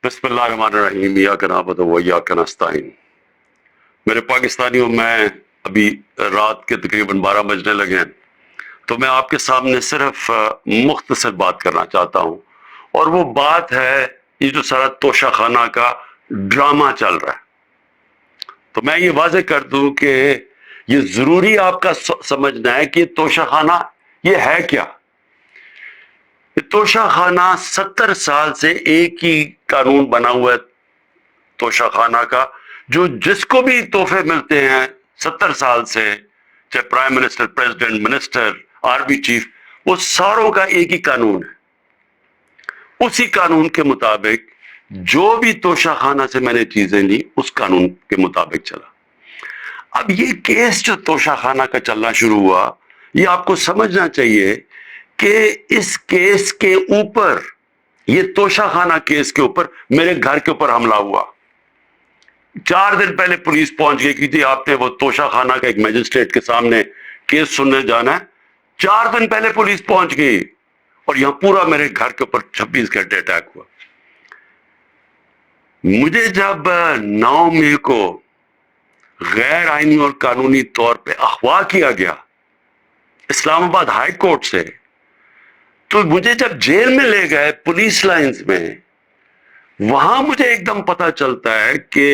बिस्मिल्लाहिर्रहमानिर्रहीम इय्याक नअबुदु व इय्याक नस्तईन। मेरे पाकिस्तानियों, मैं अभी रात के तकरीबन 12 बजने लगे हैं, तो मैं आपके सामने सिर्फ मुख्तसर बात करना चाहता हूँ, और वो बात है ये जो सारा तोशाखाना का ड्रामा चल रहा है। तो मैं ये वाज़ेह कर दूं कि ये ज़रूरी आपका समझना है कि तोशाखाना ये है क्या। तोशाखाना 70 साल से एक ही कानून बना हुआ है तोशाखाना का, जो जिसको भी तोहफे मिलते हैं 70 साल से, चाहे prime minister, president, minister, army chief, वो सारों का एक ही कानून है। उसी कानून के मुताबिक जो भी तोशाखाना से मैंने चीजें ली उस कानून के मुताबिक चला। अब ये केस जो तोशाखाना का चलना शुरू हुआ, ये आपको समझना चाहिए कि इस केस के ऊपर, ये तोशाखाना केस के ऊपर मेरे घर के ऊपर हमला हुआ। 4 दिन पहले पुलिस पहुंच गई कि जी आपने वो तोशाखाना का एक मजिस्ट्रेट के सामने केस सुनने जाना है। 4 दिन पहले पुलिस पहुंच गई और यहां पूरा मेरे घर के ऊपर 26 घंटे अटैक हुआ। मुझे जब 9 मई को गैर आईनी और कानूनी तौर पे अगवा किया गया इस्लामाबाद हाई कोर्ट से, तो मुझे जब जेल में ले गए पुलिस लाइंस में, वहां मुझे एकदम पता चलता है कि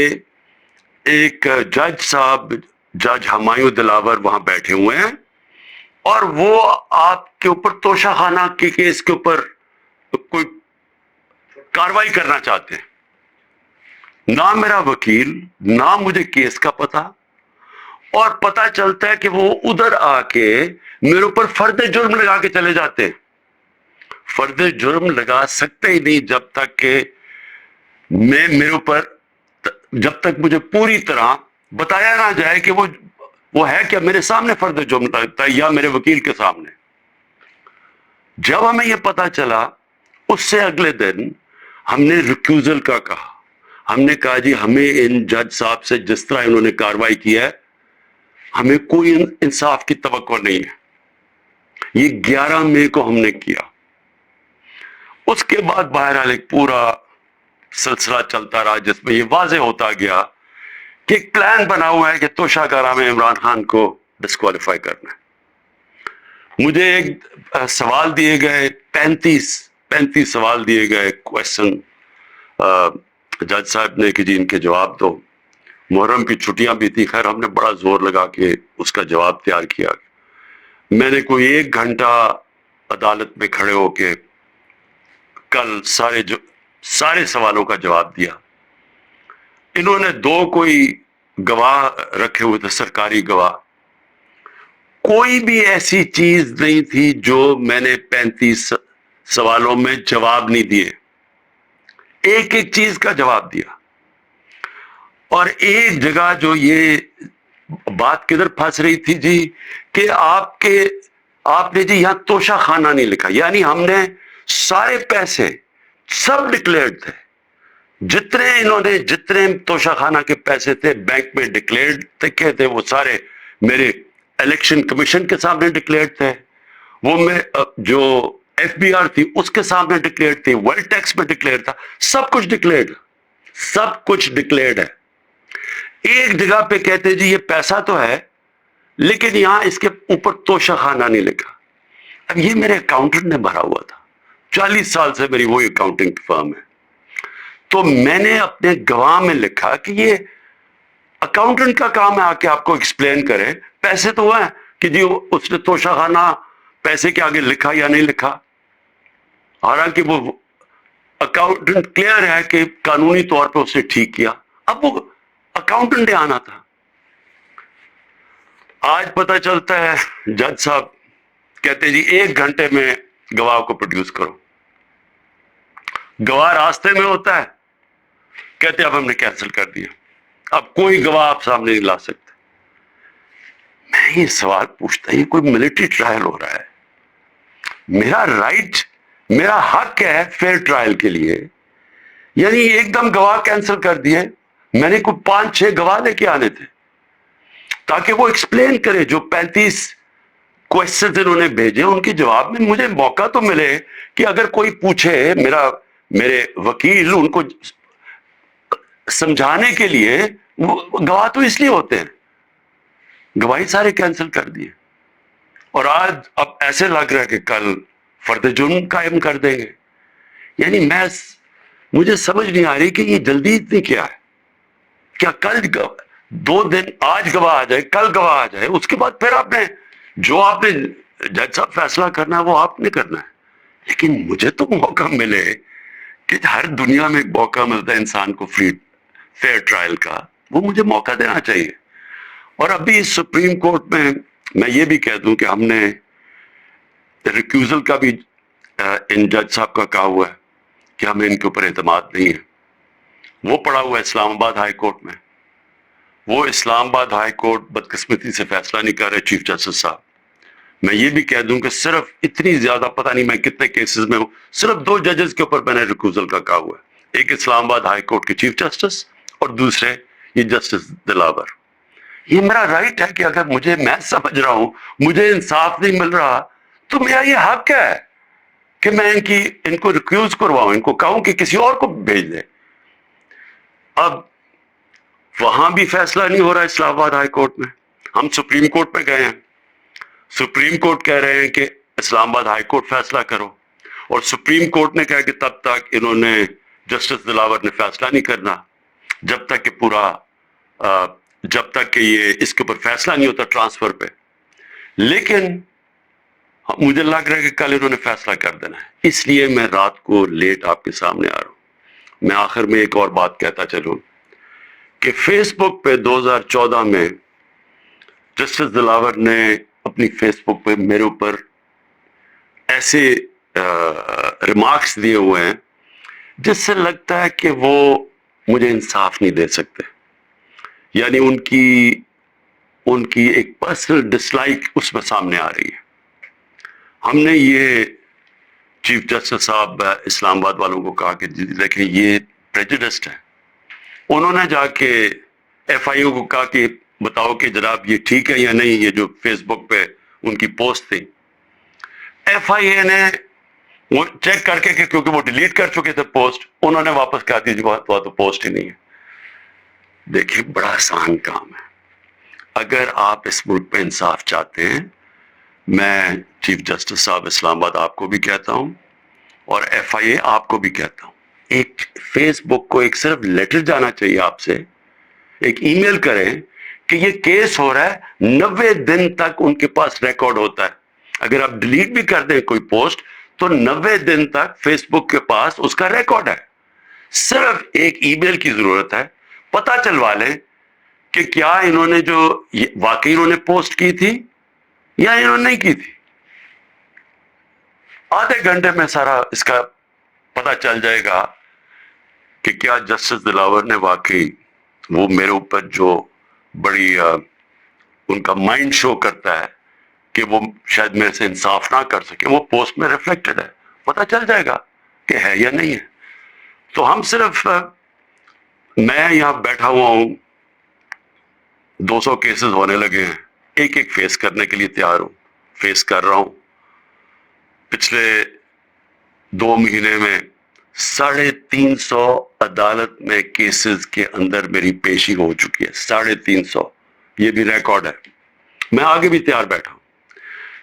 एक जज साहब, जज हुमायूं दिलावर वहां बैठे हुए हैं और वो आपके ऊपर तोशाखाना के केस के ऊपर कोई कार्रवाई करना चाहते हैं। ना मेरा वकील, ना मुझे केस का पता, और पता चलता है कि वो उधर आके मेरे ऊपर फर्द जुर्म लगा के चले जाते हैं। फर्द जुर्म लगा सकते ही नहीं जब तक कि मेरे ऊपर, जब तक मुझे पूरी तरह बताया ना जाए कि वो है क्या, मेरे सामने फर्द जुर्म लगता है या मेरे वकील के सामने। जब हमें यह पता चला, उससे अगले दिन हमने रिक्यूजल का कहा। हमने कहा जी हमें इन जज साहब से जिस तरह इन्होंने कार्रवाई की है, हमें कोई इंसाफ की तवक्को नहीं है। ये 11 मई को हमने किया। उसके बाद बहरहाल एक पूरा सिलसिला चलता रहा जिसमें ये वाज़ेह होता गया कि एक प्लान बना हुआ है कि तोशाखाना में इमरान खान को डिस्क्वालीफाई करना है। मुझे एक सवाल दिए गए, 35 सवाल दिए गए, क्वेश्चन जज साहब ने कि जी इनके जवाब दो। मुहर्रम की छुट्टियां भी थी, खैर हमने बड़ा जोर लगा के उसका जवाब तैयार किया। मैंने कोई 1 घंटा अदालत में खड़े होके कल सारे सवालों का जवाब दिया। इन्होंने 2 कोई गवाह रखे हुए थे, सरकारी गवाह। कोई भी ऐसी चीज नहीं थी जो मैंने 35 सवालों में जवाब नहीं दिए। एक एक चीज का जवाब दिया। और एक जगह जो ये बात किधर फंस रही थी जी, कि आपने जी यहां तोशाखाना नहीं लिखा, यानी हमने सारे पैसे सब डिक्लेयर्ड थे। जितने तोशाखाना के पैसे थे बैंक में डिक्लेयर्ड थे, वो सारे मेरे इलेक्शन कमीशन के सामने डिक्लेयर्ड थे। वो मैं जो एफबीआर थी उसके सामने डिक्लेयर्ड थी, वेल्थ टैक्स में डिक्लेयर था, सब कुछ डिक्लेयर्ड है। एक जगह पे कहते जी ये पैसा तो है लेकिन यहां इसके ऊपर तोशाखाना नहीं लिखा। अब ये मेरे अकाउंटेंट ने भरा हुआ था, 40 साल से मेरी वही अकाउंटिंग फर्म है। तो मैंने अपने गवाह में लिखा कि ये अकाउंटेंट का काम है आके आपको एक्सप्लेन करे, पैसे तो है कि जी उसने तोशाखाना पैसे के आगे लिखा या नहीं लिखा। हालांकि वो अकाउंटेंट क्लियर है कि कानूनी तौर पे उसने ठीक किया। अब वो अकाउंटेंट ने आना था। आज पता चलता है जज साहब कहते जी 1 घंटे में गवाह को प्रोड्यूस करो। गवाह रास्ते में होता है, कहते अब हमने कैंसिल कर दिया, अब कोई गवाह आप सामने नहीं ला सकते। मैं ये सवाल पूछता, ये कोई मिलिट्री ट्रायल हो रहा है? मेरा राइट, मेरा हक है फेयर ट्रायल के लिए, यानी एकदम गवाह कैंसिल कर दिए। मैंने कोई 5-6 गवाह लेके आने थे ताकि वो एक्सप्लेन करे। जो 35 क्वेश्चन इन्होंने भेजे उनके जवाब में मुझे मौका तो मिले कि अगर कोई पूछे, मेरे वकील उनको سمجھانے کے لیے گواہ تو اس لیے ہوتے ہیں، گواہی سارے کینسل کر دیے، اور آج اب ایسے لگ رہا ہے کہ کل فرد جرم قائم کر دیں گے. یعنی مجھے سمجھ نہیں آ رہی کہ یہ جلدی اتنی کیا ہے. کیا کل 2 دن، آج گواہ آ جائے، کل گواہ آ جائے، اس کے بعد پھر آپ نے جج صاحب فیصلہ کرنا ہے وہ آپ نے کرنا ہے. لیکن مجھے تو موقع ملے کہ ہر دنیا میں ایک موقع ملتا ہے انسان کو فیئر ٹرائل کا، وہ مجھے موقع دینا چاہیے. اور ابھی سپریم کورٹ میں یہ بھی کہہ دوں کہ ہم نے ریکیوزل کا بھی ان جج صاحب کا کہا ہوا ہے کہ ہمیں ان کے اوپر اعتماد نہیں ہے. وہ پڑا ہوا ہے اسلام آباد ہائی کورٹ میں. وہ اسلام آباد ہائی کورٹ بدقسمتی سے فیصلہ نہیں کر رہے چیف جسٹس صاحب. میں یہ بھی کہہ دوں کہ صرف اتنی زیادہ، پتہ نہیں میں کتنے کیسز میں ہوں، صرف 2 ججز کے اوپر میں نے ریکوزل کا کہا ہوا ہے. ایک اسلام آباد ہائی کورٹ کے چیف جسٹس اور دوسرے یہ جسٹس دلاور. یہ میرا رائٹ ہے کہ اگر میں سمجھ رہا ہوں مجھے انصاف نہیں مل رہا تو میرا یہ حق ہے کہ میں ان کو ریکیوز کرواؤں، ان کو کہوں کہ کسی اور کو بھیج دیں. اب وہاں بھی فیصلہ نہیں ہو رہا اسلام آباد ہائی کورٹ میں. ہم سپریم کورٹ میں گئے ہیں، سپریم کورٹ کہہ رہے ہیں کہ اسلام آباد ہائی کورٹ فیصلہ کرو، اور سپریم کورٹ نے کہا کہ تب تک انہوں نے جسٹس دلاور نے فیصلہ نہیں کرنا جب تک کہ یہ اس کے اوپر فیصلہ نہیں ہوتا ٹرانسفر پہ. لیکن مجھے لگ رہا ہے کہ کل انہوں نے فیصلہ کر دینا ہے، اس لیے میں رات کو لیٹ آپ کے سامنے آ رہا ہوں. میں آخر میں ایک اور بات کہتا چلوں کہ فیس بک پہ 2014 میں جسٹس دلاور نے اپنی فیس بک پہ میرے اوپر ایسے ریمارکس دیے ہوئے ہیں جس سے لگتا ہے کہ وہ مجھے انصاف نہیں دے سکتے. یعنی ان کی ایک پرسنل ڈس لائک اس میں سامنے آ رہی ہے. ہم نے یہ چیف جسٹس صاحب اسلام آباد والوں کو کہا کہ دیکھیں یہ پریجوڈسڈ ہے. انہوں نے جا کے ایف آئی او کو کہا کہ بتاؤ کہ جناب یہ ٹھیک ہے یا نہیں، یہ جو فیس بک پہ ان کی پوسٹ تھی. ایف آئی اے نے وہ چیک کر کے، کیونکہ وہ ڈیلیٹ کر چکے تھے پوسٹ، انہوں نے واپس کہا دی تو پوسٹ ہی نہیں ہے. دیکھیں بڑا آسان کام ہے. اگر آپ اس ملک پہ انصاف چاہتے ہیں، میں چیف جسٹس صاحب اسلام آباد آپ کو بھی کہتا ہوں اور ایف آئی اے آپ کو بھی کہتا ہوں، ایک فیس بک کو ایک صرف لیٹر جانا چاہیے آپ سے، ایک ای میل کریں کہ یہ کیس ہو رہا ہے. 90 دن تک ان کے پاس ریکارڈ ہوتا ہے. اگر آپ ڈیلیٹ بھی کر دیں کوئی پوسٹ تو 90 دن تک فیس بک کے پاس اس کا ریکارڈ ہے. صرف ایک ای میل کی ضرورت ہے، پتہ چلوا لیں کہ کیا انہوں نے جو واقعی انہوں نے پوسٹ کی تھی یا انہوں نے نہیں کی تھی. آدھے گھنٹے میں سارا اس کا پتہ چل جائے گا کہ کیا جسٹس دلاور نے واقعی وہ میرے اوپر جو بڑی ان کا مائنڈ شو کرتا ہے کہ وہ شاید میرے سے انصاف نہ کر سکے، وہ پوسٹ میں ریفلیکٹڈ ہے. پتہ چل جائے گا کہ ہے یا نہیں ہے. تو ہم صرف میں یہاں بیٹھا ہوا ہوں، 200 کیسز ہونے لگے ہیں، ایک ایک فیس کرنے کے لیے تیار ہوں، فیس کر رہا ہوں. پچھلے 2 مہینے میں 350 عدالت میں کیسز کے اندر میری پیشی ہو چکی ہے. 350، یہ بھی ریکارڈ ہے. میں آگے بھی تیار بیٹھا ہوں،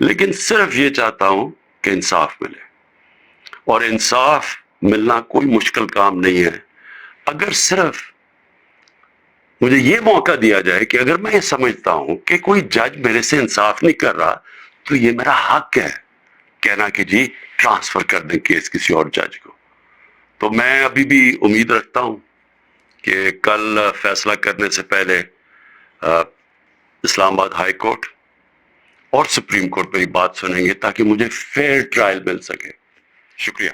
لیکن صرف یہ چاہتا ہوں کہ انصاف ملے. اور انصاف ملنا کوئی مشکل کام نہیں ہے. اگر صرف مجھے یہ موقع دیا جائے کہ اگر میں یہ سمجھتا ہوں کہ کوئی جج میرے سے انصاف نہیں کر رہا تو یہ میرا حق ہے کہنا کہ جی ٹرانسفر کر دیں کیس کسی اور جج کو. تو میں ابھی بھی امید رکھتا ہوں کہ کل فیصلہ کرنے سے پہلے اسلام آباد ہائی کورٹ اور سپریم کورٹ پہ یہ بات سنیں گے تاکہ مجھے فیئر ٹرائل مل سکے. شکریہ.